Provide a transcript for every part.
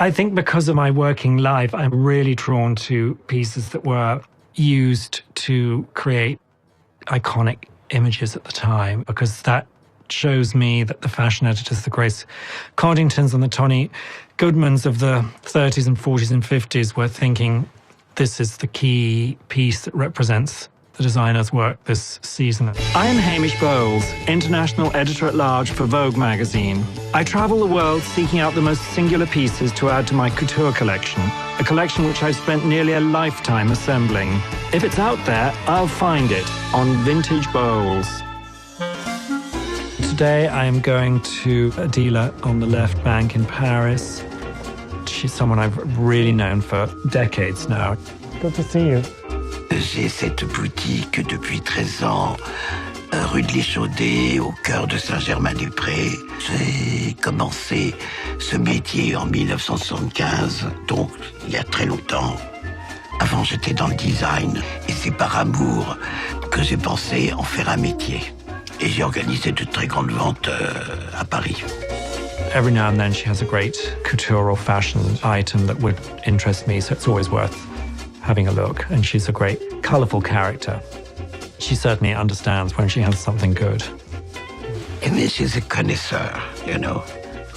I think because of my working life, I'm really drawn to pieces that were used to create iconic images at the time, because that shows me that the fashion editors, the Grace Coddingtons and the Tony Goodmans of the 30s and 40s and 50s were thinking this is the key piece that represents the designer's work this season. I am Hamish Bowles, International Editor-at-Large for Vogue magazine. I travel the world seeking out the most singular pieces to add to my couture collection, a collection which I've spent nearly a lifetime assembling. If it's out there, I'll find it on Vintage Bowles. Today I am going to a dealer on the left bank in Paris. She's someone I've really known for decades now. Good to see you. J'ai cette boutique depuis 13 ans, rue de l'Échaudé, au cœur de Saint-Germain-des-Prés. J'ai commencé ce métier en 1975, donc il y a très longtemps. Avant, j'étais dans le design et c'est par amour que j'ai pensé en faire un métier. Et j'ai organisé de très grandes ventes à Paris. Every now and then she has a great couture or fashion item that would interest me, so it's always worth having a look. And she's a great, colourful character. She certainly understands when she has something good. And then she's a connoisseur, you know.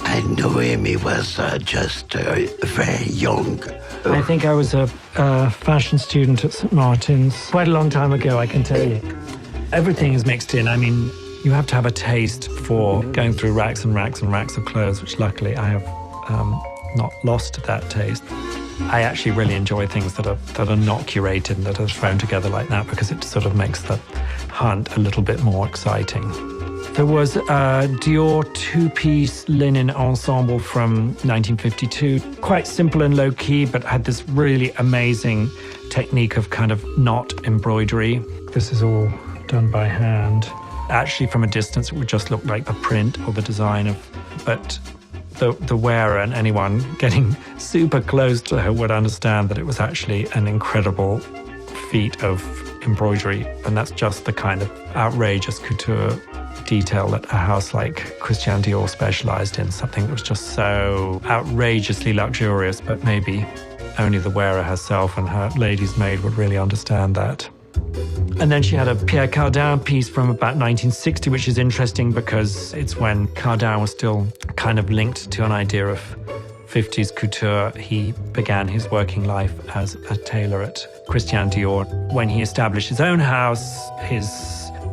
I knew him, he was just very young. I think I was a fashion student at St. Martin's quite a long time ago, I can tell you. Everything is mixed in. I mean, you have to have a taste for going through racks and racks and racks of clothes, which luckily I have not lost that taste. I actually really enjoy things that are not curated and that are thrown together like that, because it sort of makes the hunt a little bit more exciting. There was a Dior two-piece linen ensemble from 1952, quite simple and low-key, but had this really amazing technique of kind of knot embroidery. This is all done by hand. Actually, from a distance, it would just look like the print or the design of, but the wearer and anyone getting super close to her would understand that it was actually an incredible feat of embroidery. And that's just the kind of outrageous couture detail that a house like Christian Dior specialized in, something that was just so outrageously luxurious, but maybe only the wearer herself and her lady's maid would really understand that. And then she had a Pierre Cardin piece from about 1960, which is interesting because it's when Cardin was still kind of linked to an idea of 50s couture. He began his working life as a tailor at Christian Dior. When he established his own house, his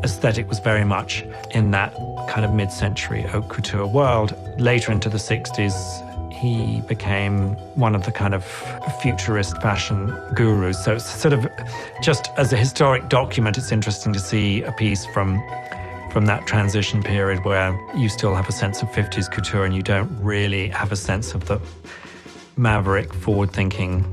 aesthetic was very much in that kind of mid-century haute couture world. Later into the 60s, he became one of the kind of futurist fashion gurus. So it's sort of, just as a historic document, it's interesting to see a piece from that transition period where you still have a sense of 50s couture and you don't really have a sense of the maverick, forward-thinking